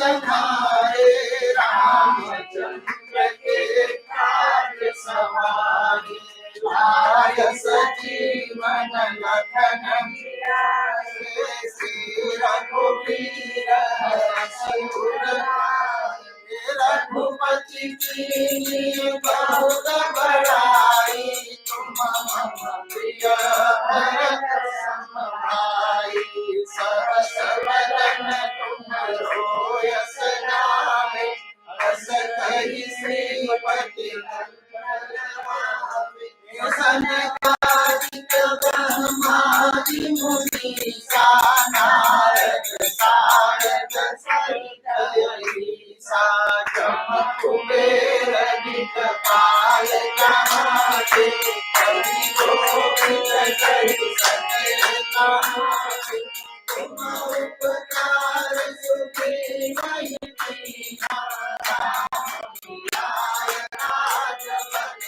संहारे रामचंद्र के काज सवारे लाय सजीवन लखन श्री रघुवीर सिर रघुपति की बहुत बड़ाई तुम मम प्रिय भरत सम भाई सहस वदन तुम यश गावे हस कहि श्रीपति सनकादिक ब्रह्मादि मुनीसा नारद सारद सहित अहिसा जम कुबेर दिखपाल जहाते कवि गोविंद कहि सके कहाते तुम उपकार सुखी नहीं कीना राम मिलाय राजवन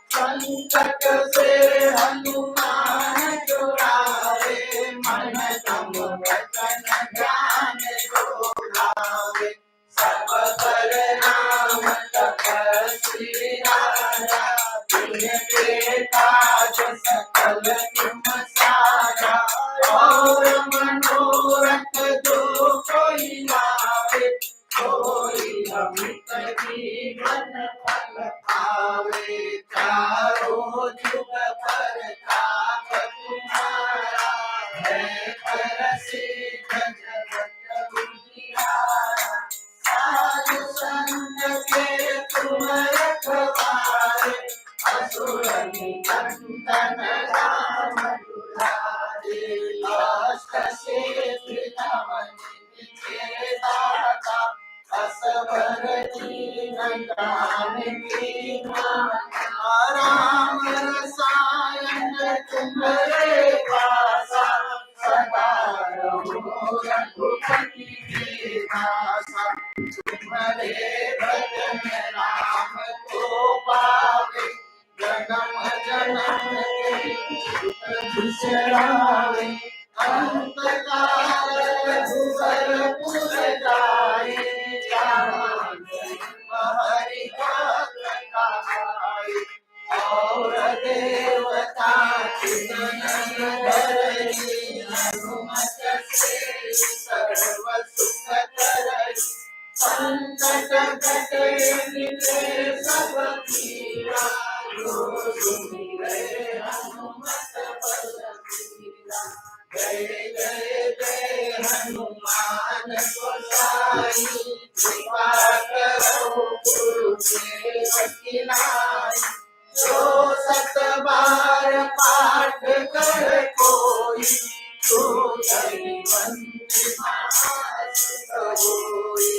संकट से हनुमान छुड़ावे मन तम वचन ध्यान जो लावे सब पर नाम तपस्वी राजा तिनके काज सकल तुम साजा और मनोरथ जो कोई लावे कोई अमित जीवन फल पावे चारों जुग परताप तुम्हारा है प्रसिद्ध जगत उजियारा साधु संत के तुम रखवारे असुर निकंदन राम दुलारे अष्ट सिद्धि नवनीत के दाता असबर दीन ज्ञान की राम रसायन तुम्हारे पासा सदा रहो रघुपति के दासा तुम्हारे भजन राम को पावे जन्म जन्म के दुख बिसरावे अंत काल रघुबरपुर जाए हरि भक्त कहाए और देवता धरई हनुमत से सर्व सुख करई संकट कटे मिटे सब पीरा जो सुमिरै हनुमत बलबीरा जय जय जय हनुमान गोसाई कृपा करो गुरुदेव की नाई जो सत बार पाठ कर कोई तो दैवंत होई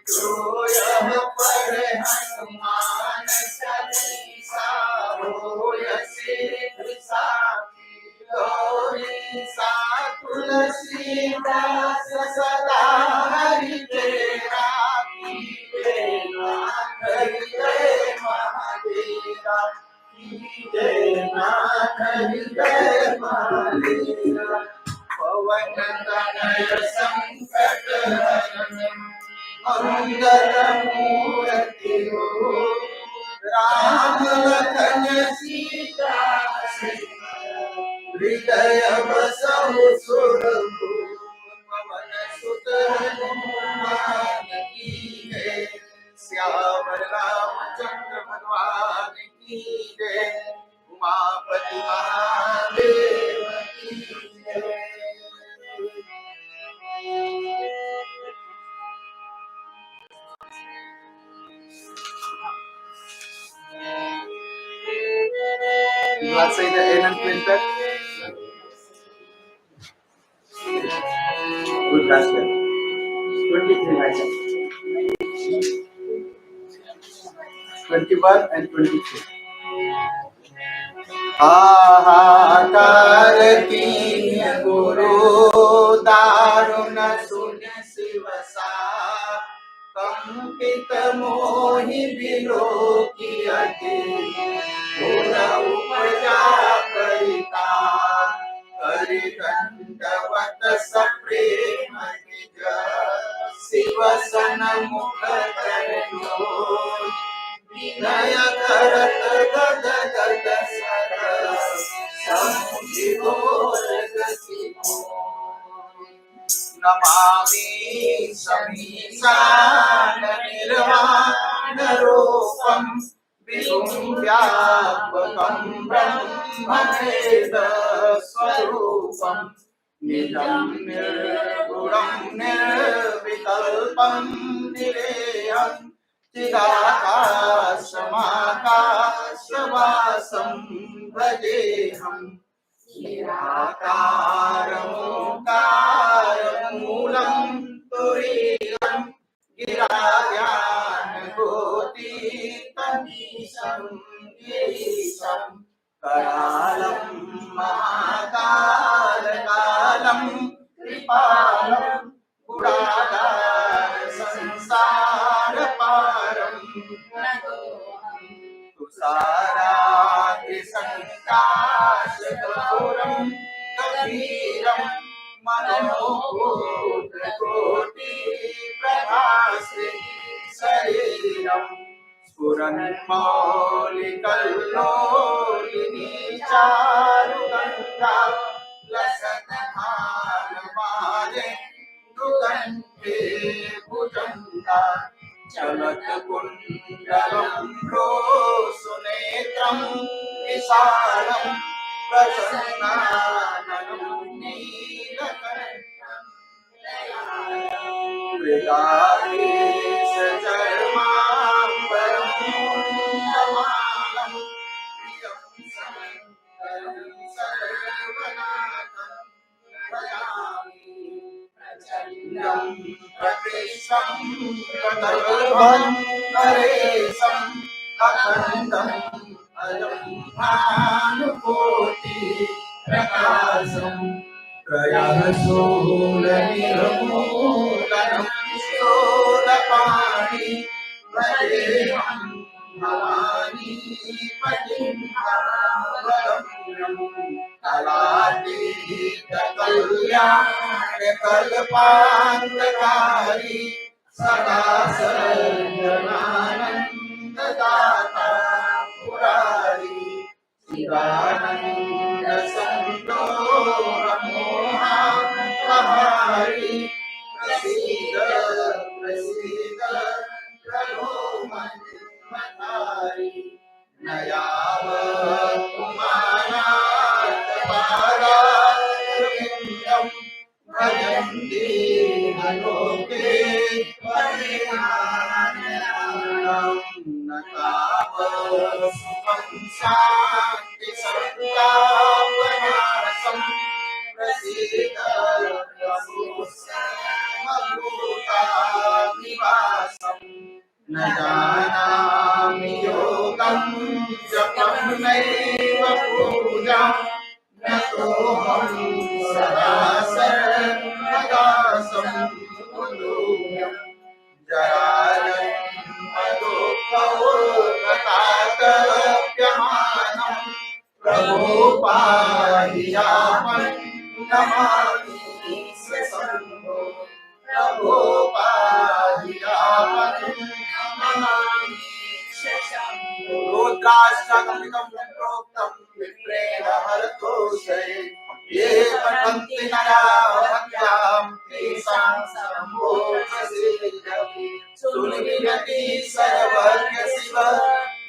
जो यह पढ़े हनुमान चालीसा होय सिद्धि साखी गौरी सा तुलसीदास सदा हरि तेरा मंगल मूर्ति हो राम लखन सीता हृदय बसहु सुरभूप पवन सुत हनुमान की जय श्यावर रामचंद्र भगवान की जय उमापति महादेव की जय। You are saying the end and printer. Good basket. 23 items. 21 and 23. हाहाकार कीन गुरु दारुण सुन शिवसा कंपित मोहि विलोकियति पुर उपजा करिता करि दंडवत सप्रेम निज शिव सन्मुख करनो विनय करत गद गद सर समुझोर गति नमामि समीशान निर्वाण रूपम विभुं व्यापकं ब्रह्मवेद स्वरूपम निजं निर्गुणं निर्विकल्पं निरेयम् चिदाकाशमाकाशवासं भजेऽहम् निराकारमोकारमूलं तुरीयम् गिराध्यानगोतीतमीशं गिरीशं करालं महाकालकालं कृपालं गुणागार संसार पारं तुषाराद्रि संकाशगौरं गभीरं मनोभूतकोटि प्रभास्ते शरीरं स्फुरन्मौलिकल्लोलिनी चारुगङ्गा लसन्मानमाले दुर्गन्धे भुजङ्गा चलत कुण्डलं रोसुनेत्रं विशालं प्रसन्नाननं नीलकण्ठं मृगाधीशचर्माम्बरं मुण्डमालं प्रियं शङ्करं सर्वनाथं भजामि प्रचण्डं प्रकृष्टं प्रतर्भं नरेशं अखण्डम् अजं भानुकोटि प्रकाशं त्रयःशूलनिर्मूलनं शूलपाणि भजेऽहं भवानी पतिं भावगम्यं कलातीतकल्याणकल्पान्तकारी सदा सर्वजनानन्ददाता पुरारी शिवानन्द सन्तोषमोहापहारी प्रसीद प्रसीद प्रभो मन्मथारी न यावत् कुमारात्पादारविन्दं भजन्ति लोके परिहानम् न तावत् सुखं शान्ति सन्तापनाशं प्रसीद प्रभो सर्वभूतानिवासं न जानामि योगं जपं नैव पूजां न तोऽहं सदा सर्वदासं कुलूयम् जराजन्मदुःखोपतातव्यमानं प्रभो पाहि यामं नमामि शम्भो प्रभो पाहि शास्त्रगमितं प्रोक्तं विप्रेण हरतोषये ये पठन्ति नरा भक्त्यां तेषां सम्मोक्षसिद्ध्यति सुनियति सर्वज्ञ शिव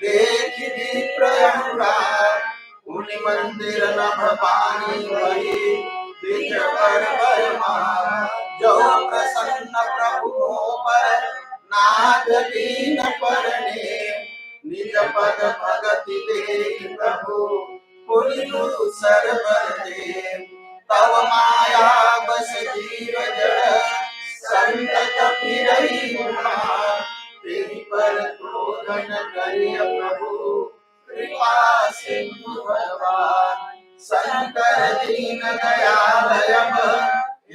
देखि विप्रयनुराग उनि मंदिर नभ पानी वही द्विज पर जो प्रसन्न प्रभु पर नाथ दीन परने निज पद भगति दे प्रभु पुनिनु सरबर दे तव माया बस जीव जड़ संतत फिरई तेहि पर क्रोधन करिय प्रभु कृपा सिंधु भगवान शंकर दीन दयालयम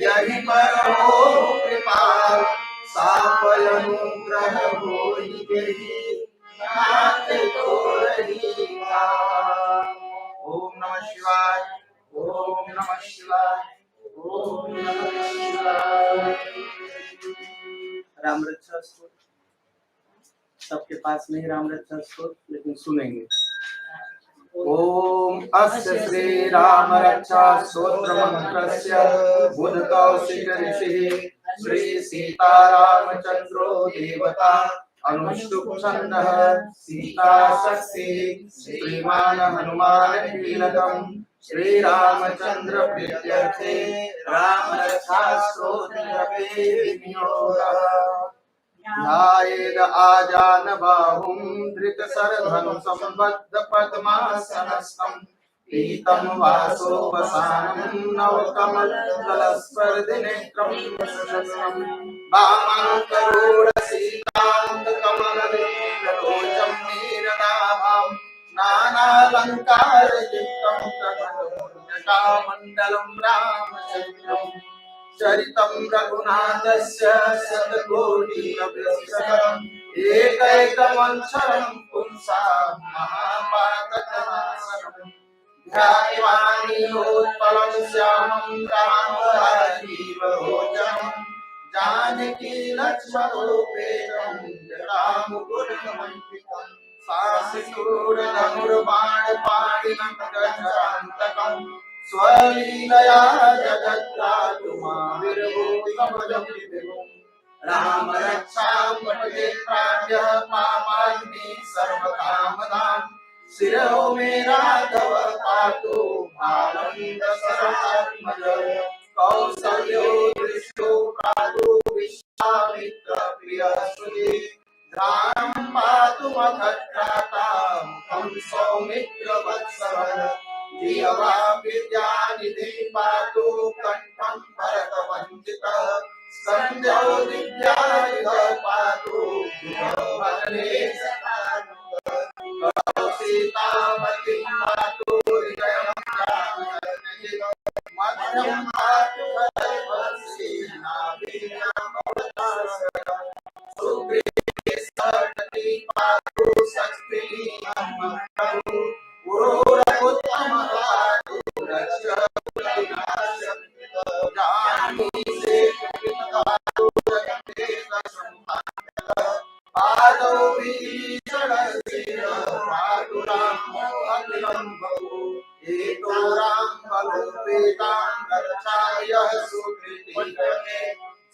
यही पर हो कृपाल सापय अनुग्रह होई गई नाथ तोरही ओम नमः शिवाय ओम नमः शिवाय ओम नमः शिवाय। राम रक्षा स्तोत्र सबके पास में ही राम रक्षा स्तोत्र, लेकिन सुनेंगे। ओम अस्य श्री राम रक्षा स्तोत्र मंत्रस्य बुध कौशिक ऋषिः श्री सीतारामचंद्रो देवता अनुष्टुप छन्दः सीता शक्ति श्रीमान हनुमान कीलकम् श्री रामचंद्र प्रीत्यर्थे राम रक्षा स्तोत्रपे विनियोगः ध्यायेद आजान बाहुं धृत सरधनु संबद्ध पद्मासनस्थं पीतं वासो वसानं नव कमल दलस्पर्धि नेत्रं वसनं वामं करुण सीतांत कमल लोचं नीरदाभां नानालंकार युक्तं तथा रामचन्द्रं चरितं रघुनाथस्य शतकोटिप्रतिशतम् एकैकमक्षरं पुंसां महापातकनाशनम् ध्यायवानीलोत्पलं श्यामं रामराजीवलोचनम् जानकी लक्ष्मणोपेतं जटामुकुटमण्डितं सासिशूरधनुर्बाणपाणिनं गजरान्तकम् स्वलीलया जगत्त्रातुमाविर्भूतमजमिदिवम् राम रक्षां पठते प्राज्ञः पापाग्नि सर्वकामदां शिरो मे राघव पातु भालं दशरथात्मज कौसल्यो दृष्टो प्रातु विश्वामित्र प्रियसुते ध्यानं पातु मखत्रातां मुखं सौमित्र वत्सवः जीवा विद्यानिधि पातु कंठं भरतवंचितः संजो विद्यायुध पातु भगने सीतामती पातु हृदयं मध्यं पातु भरतवंशी नाभिर्यामवतारः सुग्रीवसरति पातु शक्तिं प्रभु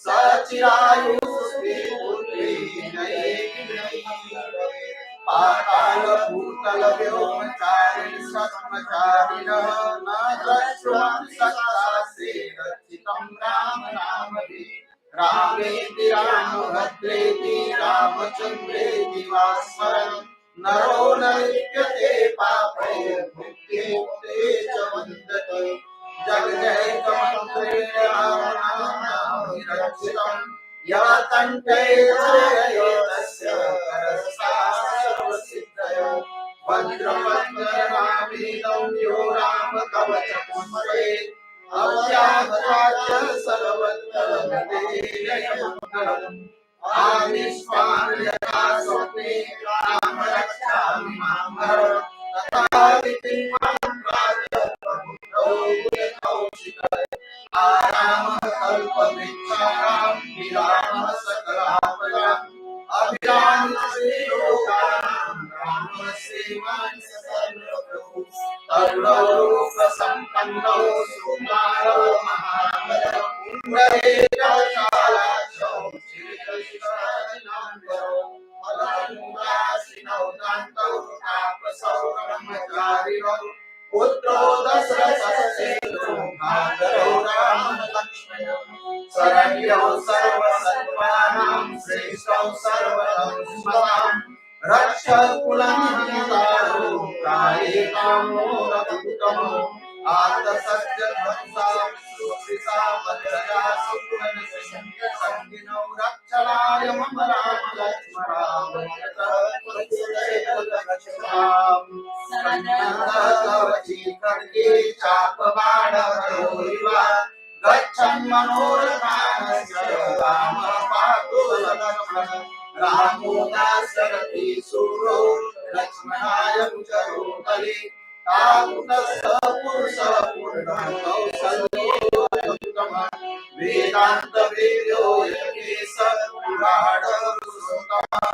सचिरायु पाताल भूतल व्योमचारिण सत्मचारिणः न द्रष्टुमपि शक्तास्ते रक्षितं राम नामभिः रामेति रामभद्रेति रामचन्द्रेति वा स्मरन् नरो न लिप्यते पापैर्मुक्ते च वन्दते जगदेकमन्त्रेण रामनामाभिरक्षितम् यः कण्ठे धरेयो तस्य सर्वसिद्धयो वज्रवज्रनाभिदं यो रामकवचमुपरेत् अव्याघ्राय सर्वत्र विदेयमङ्गलम् आविष्वान् यथा स्वप्ने राम रक्षामि मामर तथा विद्यमान् राजप्रभुतो कौशिकः आरामः कल्पवृक्षाणां विरामः सकलापदाम् अभिरामः श्रीलोकानां रामः श्रीमान सर्वप्रभु तरुणो रूप संपन्नो सुकुमारो महाबलो पुण्डरीकाक्षो श्रीकृष्णानन्दो फलमुदासीनो दान्तौ तापसौ ब्रह्मचारिणो पुत्रो दशरथस्येतो भागरो राम लक्ष्मणो शरण्यो सर्वसत्त्वानां श्रेष्ठो सर्वधर्मस्मतां रक्षकुलं हन्तारो त्रायेतां रघुत्तमो आर्तसत्यध्वंसा सुकृता मध्यया सुकृतसंगिनौ रक्षणाय मम राम लक्ष्मणां कवची खड्गे चापबाणधरोरिवा गच्छन् मनोरथानस्य राम पातु लक्ष्मणः रामो दाशरथी सूरो लक्ष्मणाय कुशलो बली काकुतस्थ पुरुषः पूर्णः कौशल्योत्तमः वेदान्त वेद्यो यतीश पुराण पुरुषोत्तमः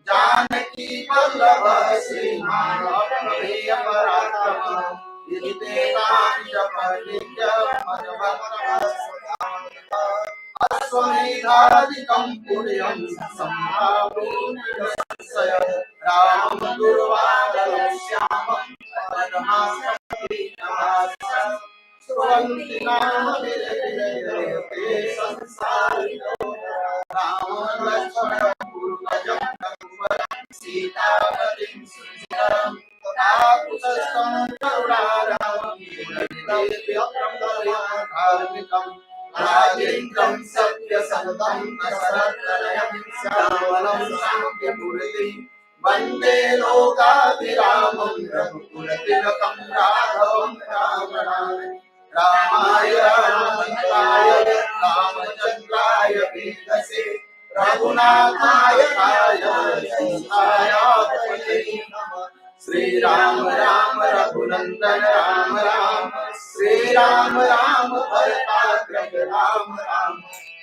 जानकी वल्लभ श्रीमान अप्रमेय पराक्रमः अश्वमेधादिकं पुण्यं सम्भावनीय संशय राम दुर्वादलं श्यामं परमात्मनं सुवन्ति नाम विजयते संसारिणो राम लक्ष्मण पूर्वजं रघुवरं सीतापतिं सुन्दरं काकुतस्थं करुणारवं राजेन्द्रं सत्यसन्तं दशरथतनयं श्यामलं शान्तिपूर्तिं वन्दे लोकाभिरामं रघुकुलतिलकं राघवं रामाय रामभद्राय रामचन्द्राय वेदसे रघुनाथाय सीताय पतये नमः श्री राम राम रघुनंदन राम राम श्री राम राम भरताग्रज राम राम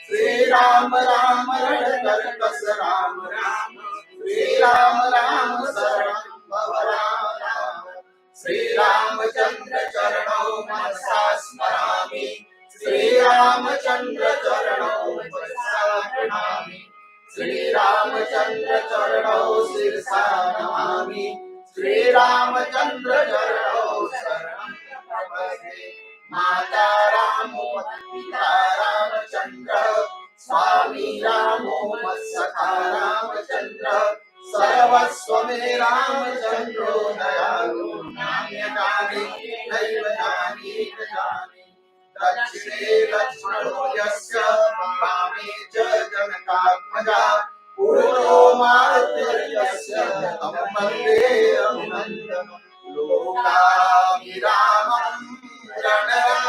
श्री राम राम रणकरकस राम राम श्री राम राम शरणं भव राम राम श्री रामचंद्र चरणौ मनसा स्मरामि श्री रामचंद्र चरणौ मनसा प्रणमामि श्री रामचंद्र चरणौ शिरसा नमामि श्री रामचंद्र चरणौ शरणं प्रपद्ये माता रामो पिता रामचंद्र स्वामी रामो मत्सखा रामचंद्र सर्वस्व मे रामचंद्रो दयालु नान्यदानि नैव जाने न जाने दक्षिणे लक्ष्मणो यस्य वामे च जनकात्मजा पूर्वो मारुतिर्यस्य तं वन्दे रघुनन्दनं लोकाभिरामं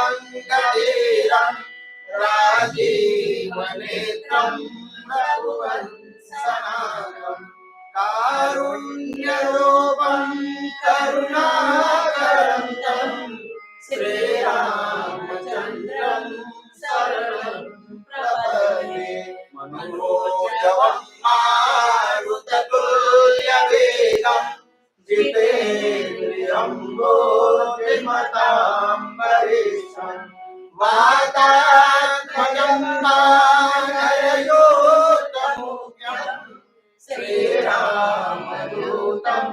रणरङ्गधीरं राजीवनेत्रं रघुवंशनाथं कारुण्यरूपं करुणाकरं श्रीरामचन्द्रं शरणं प्रपद्ये मनोजवं मारुततुल्यवेगं जितेन्द्रियं बुद्धिमतां वरिष्ठं वातात्मजं वानरयोतमुख्यं श्रीरामदूतं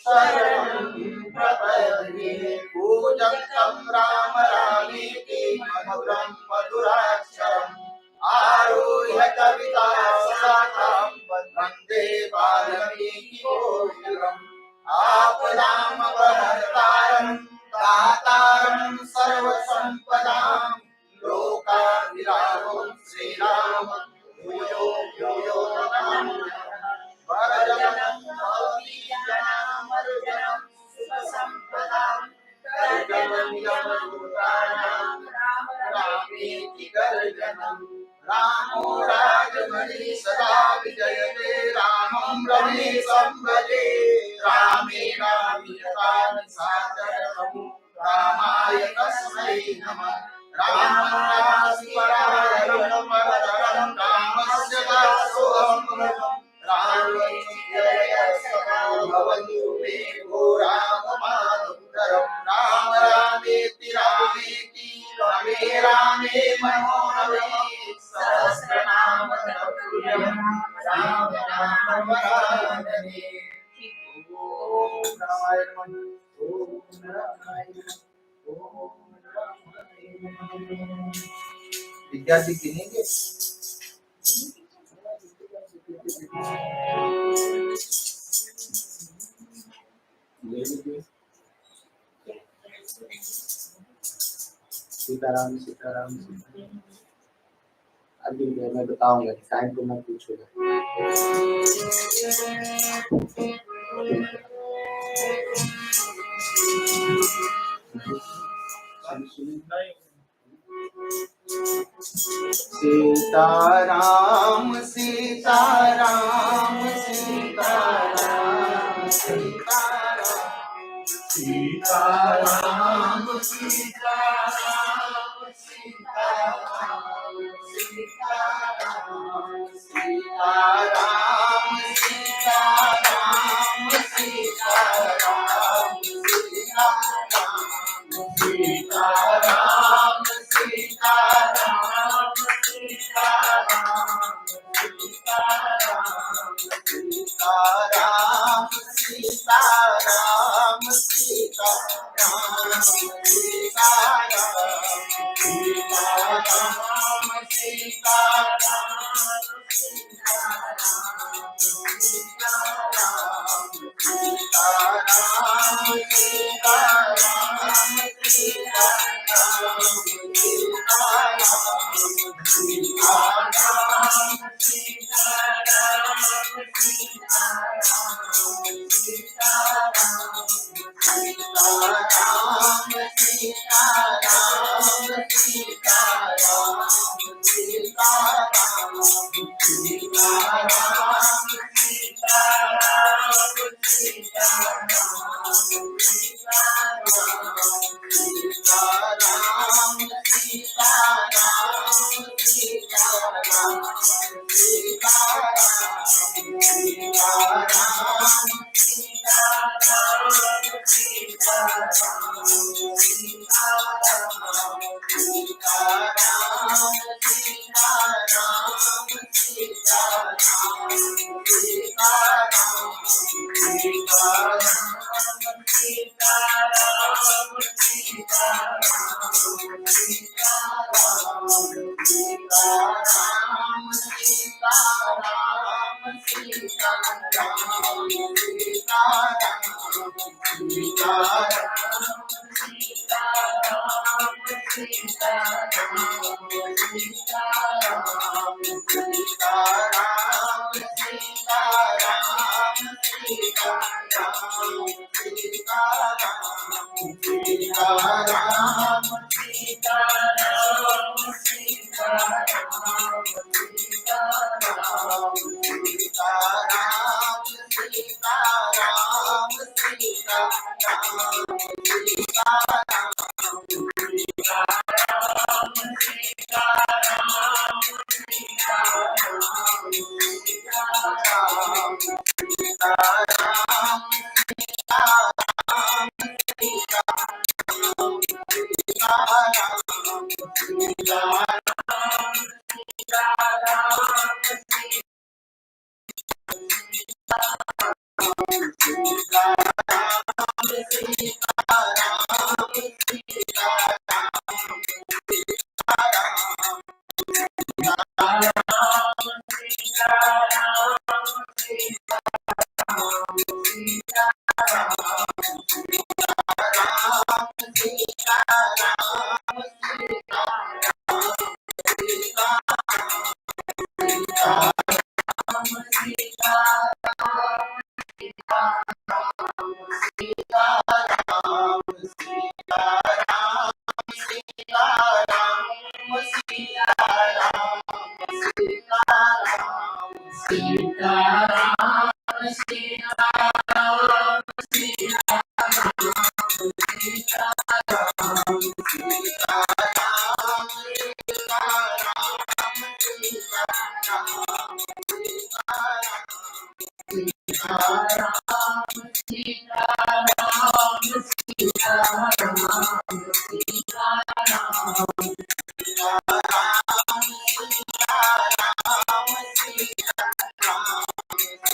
शरणं प्रपद्ये पूजन्तं राम रामेति मधुरं मधुराक्षरम् आरुह्य कविता शाखां वन्दे वाल्मीकिकोकिलम् आपदामपहर्तारं दातारं सर्वसम्पदां लोकाभिरामं श्रीरामं भूयो भूयो नमामि वरदनं भवतीजनामर्जनं सुखसम्पदां गर्जनं यमदूतानां रामेति गर्जनम् रामो राजमणि सदा विजयते रामं रमेशं भजे रामे रामियतानि सादरं रामाय तस्मै नमः रामनास्मरारणं परतरं रामस्य दासोऽहं रामे जय सदा भवतु मे रामवरानने ओम रामाय नमः ओम रामाय नमः ओम रामाय नमः। विद्यार्थी गिनेंगे ले लीजिए। सीताराम सीताराम सीताराम। अभी मैं बताऊंगा टाइम को मत पूछोगे। Sitaram Sitaram Sitaram Sitaram Sitaram Sitaram Sitaram Sitaram Sitaram Sitaram Sitaram Sitaram Sitaram Sitaram Sitaram Sitaram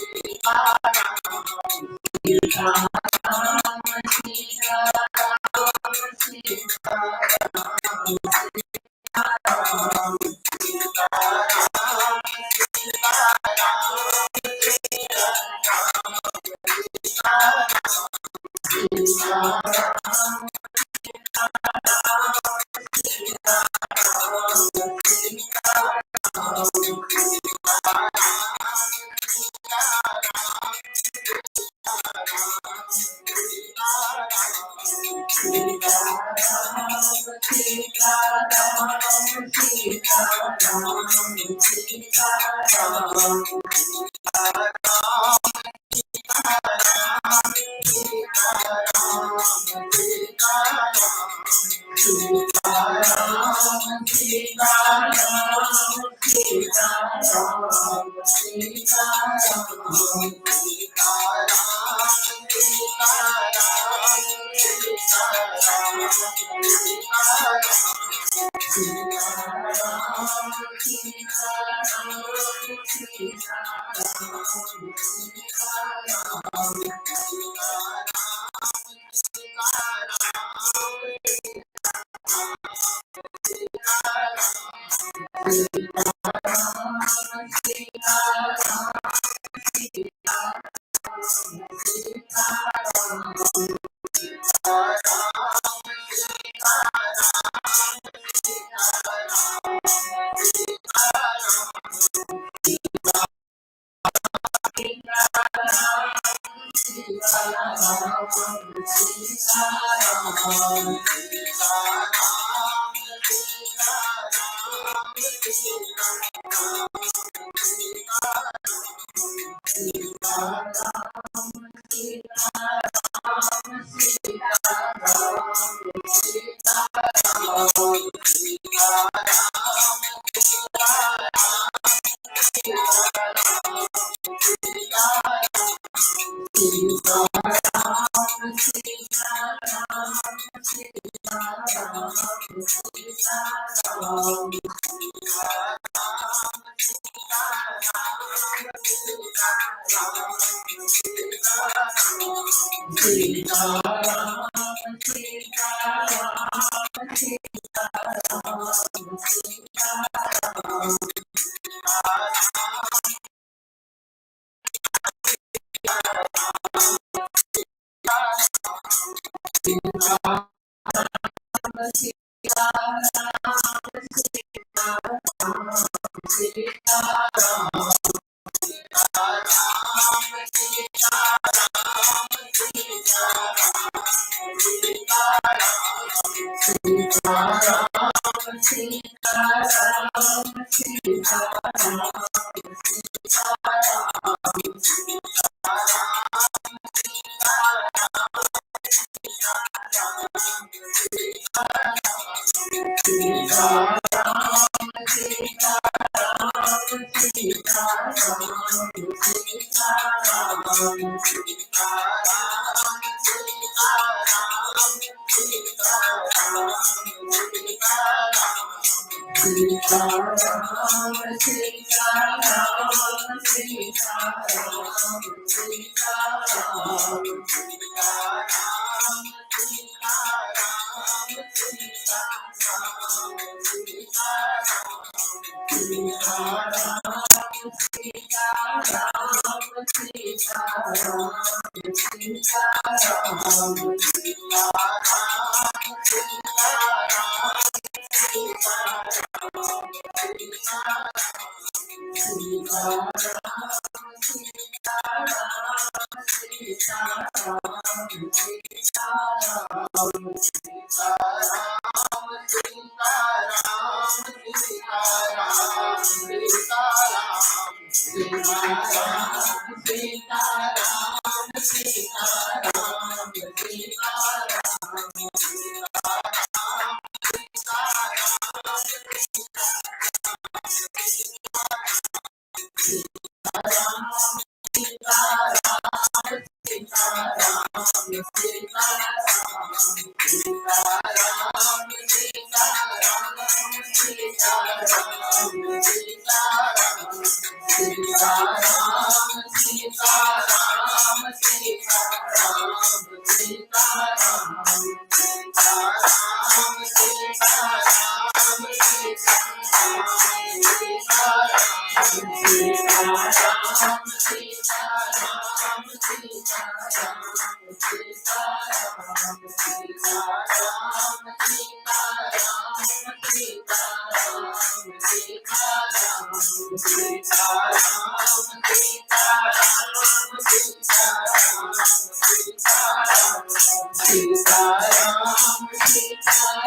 Sita Ram, Sita